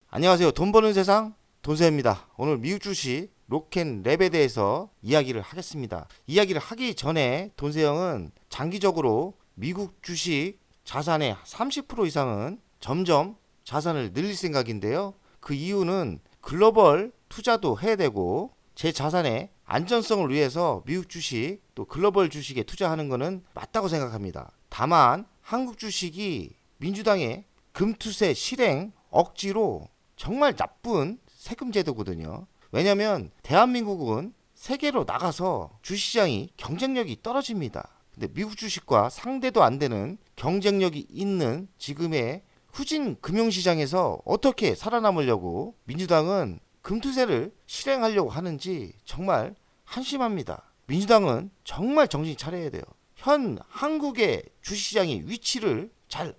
안녕하세요. 돈 버는 세상 돈세입니다. 오늘 미국 주식 로켓랩에 대해서 이야기를 하겠습니다. 이야기를 하기 전에 돈세 형은 장기적으로 미국 주식 자산의 30% 이상은 점점 자산을 늘릴 생각인데요. 그 이유는 글로벌 투자도 해야 되고 제 자산의 안전성을 위해서 미국 주식 또 글로벌 주식에 투자하는 것은 맞다고 생각합니다. 다만 한국 주식이 민주당의 금투세 실행 억지로 정말 나쁜 세금 제도거든요. 왜냐하면 대한민국은 세계로 나가서 주식시장이 경쟁력이 떨어집니다. 근데 미국 주식과 상대도 안 되는 경쟁력이 있는 지금의 후진 금융시장에서 어떻게 살아남으려고 민주당은 금투세를 실행하려고 하는지 정말 한심합니다. 민주당은 정말 정신 차려야 돼요. 현 한국의 주식시장의 위치를 잘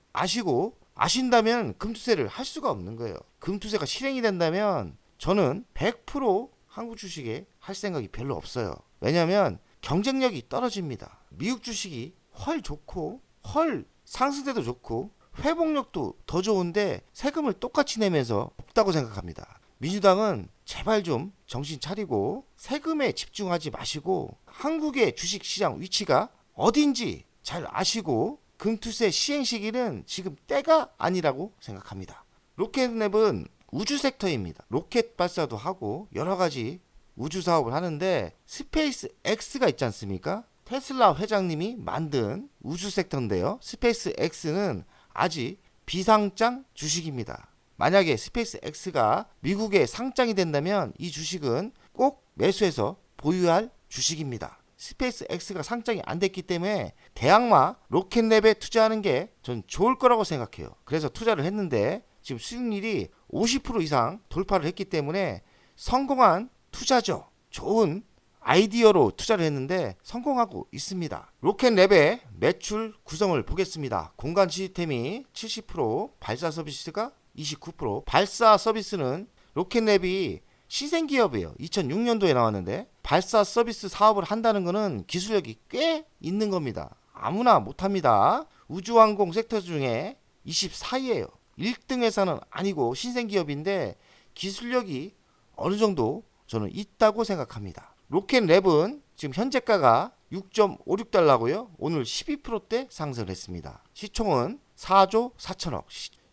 아신다면 금투세를 할 수가 없는 거예요. 금투세가 실행이 된다면 저는 100% 한국 주식에 할 생각이 별로 없어요. 왜냐하면 경쟁력이 떨어집니다. 미국 주식이 헐 좋고 헐 상승세도 좋고 회복력도 더 좋은데 세금을 똑같이 내면서 없다고 생각합니다. 민주당은 제발 좀 정신 차리고 세금에 집중하지 마시고 한국의 주식시장 위치가 어딘지 잘 아시고 금투세 시행 시기는 지금 때가 아니라고 생각합니다. 로켓랩은 우주 섹터입니다. 로켓 발사도 하고 여러 가지 우주 사업을 하는데 스페이스 X가 있지 않습니까? 테슬라 회장님이 만든 우주 섹터인데요. 스페이스 X는 아직 비상장 주식입니다. 만약에 스페이스 X가 미국에 상장이 된다면 이 주식은 꼭 매수해서 보유할 주식입니다. 스페이스 X가 상장이 안 됐기 때문에 대항마 로켓랩에 투자하는 게 전 좋을 거라고 생각해요. 그래서 투자를 했는데 지금 수익률이 50% 이상 돌파를 했기 때문에 성공한 투자죠. 좋은 아이디어로 투자를 했는데 성공하고 있습니다. 로켓랩의 매출 구성을 보겠습니다. 공간 시스템이 70%, 발사 서비스가 29%. 발사 서비스는 로켓랩이 신생기업이에요. 2006년도에 나왔는데 발사 서비스 사업을 한다는 것은 기술력이 꽤 있는 겁니다. 아무나 못합니다. 우주항공 섹터 중에 24위예요. 1등 회사는 아니고 신생기업인데 기술력이 어느 정도 저는 있다고 생각합니다. 로켓랩은 지금 현재가가 6.56달러고요. 오늘 12%대 상승을 했습니다. 시총은 4조 4천억.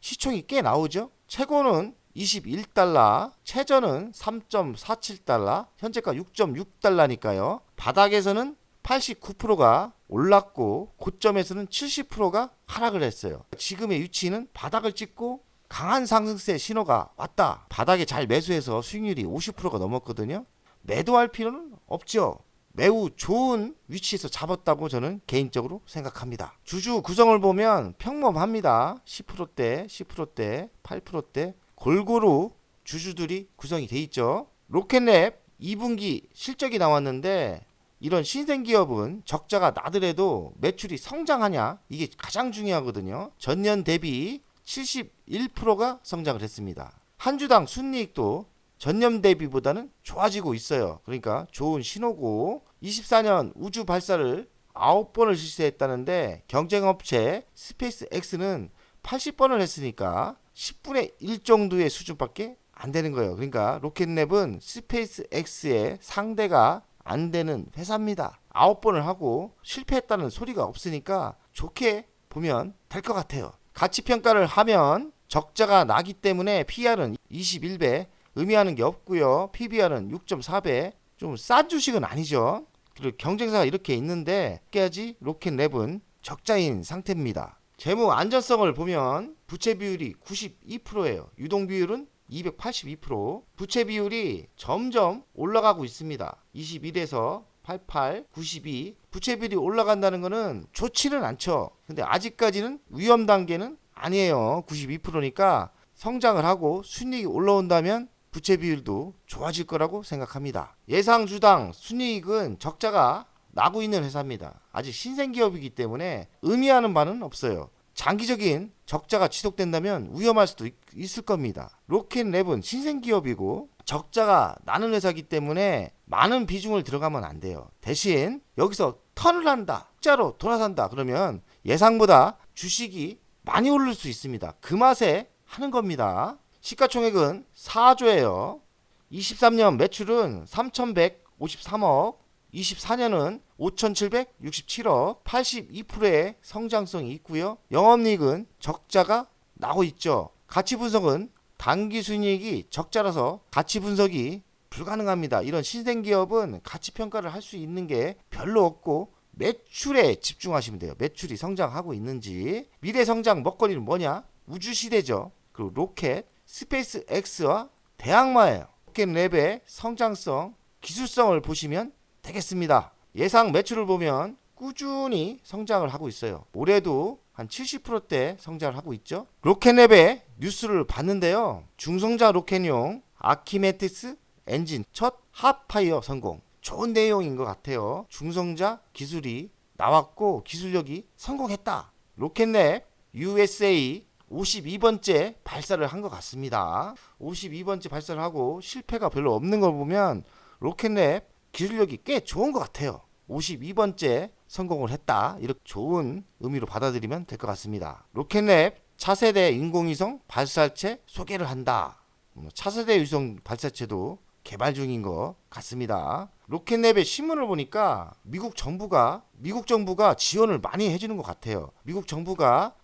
시총이 꽤 나오죠. 최고는 21달러, 최저는 3.47달러, 현재가 6.6달러니까요. 바닥에서는 89%가 올랐고 고점에서는 70%가 하락을 했어요. 지금의 위치는 바닥을 찍고 강한 상승세 신호가 왔다. 바닥에 잘 매수해서 수익률이 50%가 넘었거든요. 매도할 필요는 없죠. 매우 좋은 위치에서 잡았다고 저는 개인적으로 생각합니다. 주주 구성을 보면 평범합니다. 10%대, 10%대, 8%대 골고루 주주들이 구성이 돼 있죠. 로켓랩 2분기 실적이 나왔는데 이런 신생기업은 적자가 나더라도 매출이 성장하냐 이게 가장 중요하거든요. 전년 대비 71%가 성장을 했습니다. 한 주당 순이익도 전년 대비보다는 좋아지고 있어요. 그러니까 좋은 신호고 24년 우주 발사를 9번을 실시했다는데 경쟁업체 스페이스 X는 80번을 했으니까 10분의 1 정도의 수준밖에 안 되는 거예요. 그러니까 로켓랩은 스페이스 X의 상대가 안 되는 회사입니다. 9번을 하고 실패했다는 소리가 없으니까 좋게 보면 될 것 같아요. 가치평가를 하면 적자가 나기 때문에 PR은 21배 의미하는 게 없고요. PBR은 6.4배 좀 싼 주식은 아니죠. 그리고 경쟁사가 이렇게 있는데 끝까지 로켓랩은 적자인 상태입니다. 재무 안전성을 보면 부채 비율이 92%예요. 유동 비율은 282%. 부채 비율이 점점 올라가고 있습니다. 21에서 88, 92. 부채 비율이 올라간다는 것은 좋지는 않죠. 근데 아직까지는 위험 단계는 아니에요. 92%니까 성장을 하고 순이익이 올라온다면 부채 비율도 좋아질 거라고 생각합니다. 예상 주당 순이익은 적자가 나고 있는 회사입니다. 아직 신생기업이기 때문에 의미하는 바는 없어요. 장기적인 적자가 지속된다면 위험할 수도 있을 겁니다. 로켓랩은 신생기업이고 적자가 나는 회사이기 때문에 많은 비중을 들어가면 안 돼요. 대신 여기서 턴을 한다, 흑자로 돌아선다 그러면 예상보다 주식이 많이 오를 수 있습니다. 그 맛에 하는 겁니다. 시가총액은 4조예요. 23년 매출은 3,153억, 24년은 5,767억, 82%의 성장성이 있고요. 영업이익은 적자가 나고 있죠. 가치 분석은 당기순이익이 적자라서 가치 분석이 불가능합니다. 이런 신생기업은 가치 평가를 할 수 있는 게 별로 없고 매출에 집중하시면 돼요. 매출이 성장하고 있는지. 미래 성장 먹거리는 뭐냐? 우주시대죠. 그리고 로켓, 스페이스 X와 대항마예요. 로켓랩의 성장성, 기술성을 보시면 되겠습니다. 예상 매출을 보면 꾸준히 성장을 하고 있어요. 올해도 한 70%대 성장을 하고 있죠. 로켓랩의 뉴스를 봤는데요. 중성자 로켓용 아키메데스 엔진 첫 핫파이어 성공. 좋은 내용인 것 같아요. 중성자 기술이 나왔고 기술력이 성공했다. 로켓랩 USA 52번째 발사를 한 것 같습니다. 52번째 발사를 하고 실패가 별로 없는 걸 보면 로켓랩 기술력이 꽤 좋은 것 같아요. 52번째 성공을 했다. 이렇게 좋은 의미로 받아들이면 될 것 같습니다. 로켓랩 차세대 인공위성 발사체 소개를 한다. 차세대 위성 발사체도 개발 중인 것 같습니다. 로켓랩의 신문을 보니까 미국 정부가 지원을 많이 해주는 것 같아요. 미국 정부가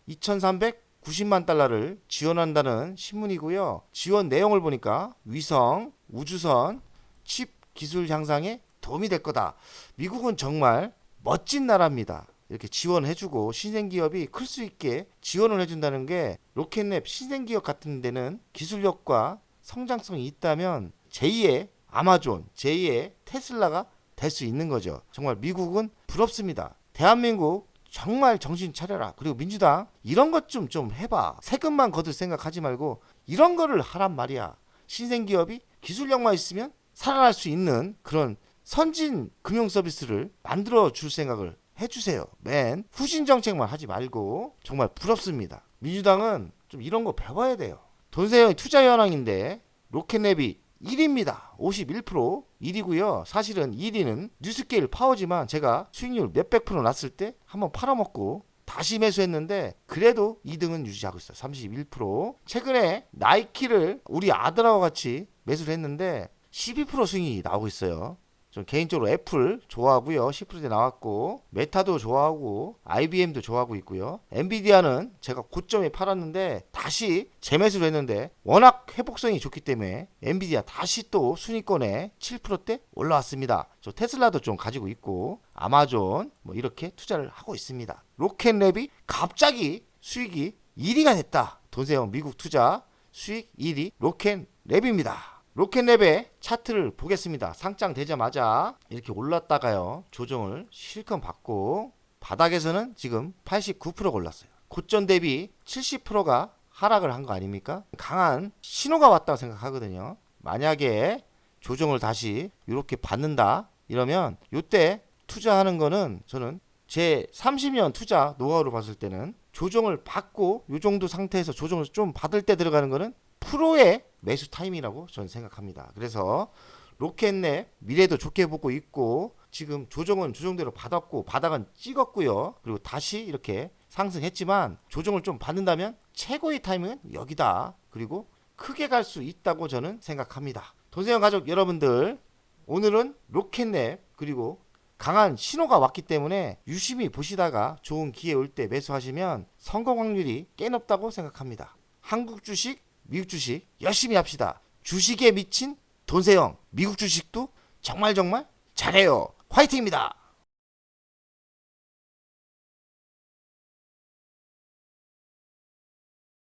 2,390만 달러를 지원한다는 신문이고요. 지원 내용을 보니까 위성, 우주선, 칩 기술 향상에 도움이 될 거다. 미국은 정말 멋진 나라입니다. 이렇게 지원해주고 신생기업이 클 수 있게 지원을 해준다는 게 로켓랩 신생기업 같은 데는 기술력과 성장성이 있다면 제2의 아마존, 제2의 테슬라가 될 수 있는 거죠. 정말 미국은 부럽습니다. 대한민국 정말 정신 차려라. 그리고 민주당 이런 것 좀 해봐. 세금만 거둘 생각하지 말고 이런 거를 하란 말이야. 신생기업이 기술력만 있으면 살아날 수 있는 그런 선진 금융 서비스를 만들어 줄 생각을 해주세요. 맨 후진 정책만 하지 말고 정말 부럽습니다. 민주당은 좀 이런 거 배워야 돼요. 돈세영 투자 현황인데 로켓랩이 1위입니다. 51% 1위고요. 사실은 1위는 뉴스케일 파워지만 제가 수익률 몇백 프로 났을 때 한번 팔아먹고 다시 매수했는데 그래도 2등은 유지하고 있어요. 31%. 최근에 나이키를 우리 아들하고 같이 매수를 했는데 12% 수익이 나오고 있어요. 전 개인적으로 애플 좋아하고요. 10%대 나왔고 메타도 좋아하고 IBM도 좋아하고 있고요. 엔비디아는 제가 고점에 팔았는데 다시 재매수를 했는데 워낙 회복성이 좋기 때문에 엔비디아 다시 또 순위권에 7%대 올라왔습니다. 저 테슬라도 좀 가지고 있고 아마존 뭐 이렇게 투자를 하고 있습니다. 로켓랩이 갑자기 수익이 1위가 됐다. 돈세영 미국 투자 수익 1위 로켓랩입니다. 로켓랩의 차트를 보겠습니다. 상장 되자마자 이렇게 올랐다가요. 조정을 실컷 받고 바닥에서는 지금 89%가 올랐어요. 고점 대비 70%가 하락을 한 거 아닙니까? 강한 신호가 왔다고 생각하거든요. 만약에 조정을 다시 이렇게 받는다 이러면 이때 투자하는 거는 저는 제 30년 투자 노하우로 봤을 때는 조정을 받고 이 정도 상태에서 조정을 좀 받을 때 들어가는 거는 프로의 매수 타임이라고 저는 생각합니다. 그래서 로켓랩 미래도 좋게 보고 있고 지금 조정은 조정대로 받았고 바닥은 찍었고요. 그리고 다시 이렇게 상승했지만 조정을 좀 받는다면 최고의 타임은 여기다. 그리고 크게 갈 수 있다고 저는 생각합니다. 돈세영 가족 여러분들 오늘은 로켓랩 그리고 강한 신호가 왔기 때문에 유심히 보시다가 좋은 기회 올 때 매수하시면 성공 확률이 꽤 높다고 생각합니다. 한국 주식 미국 주식 열심히 합시다. 주식에 미친 돈세영 미국 주식도 정말 잘해요. 화이팅입니다.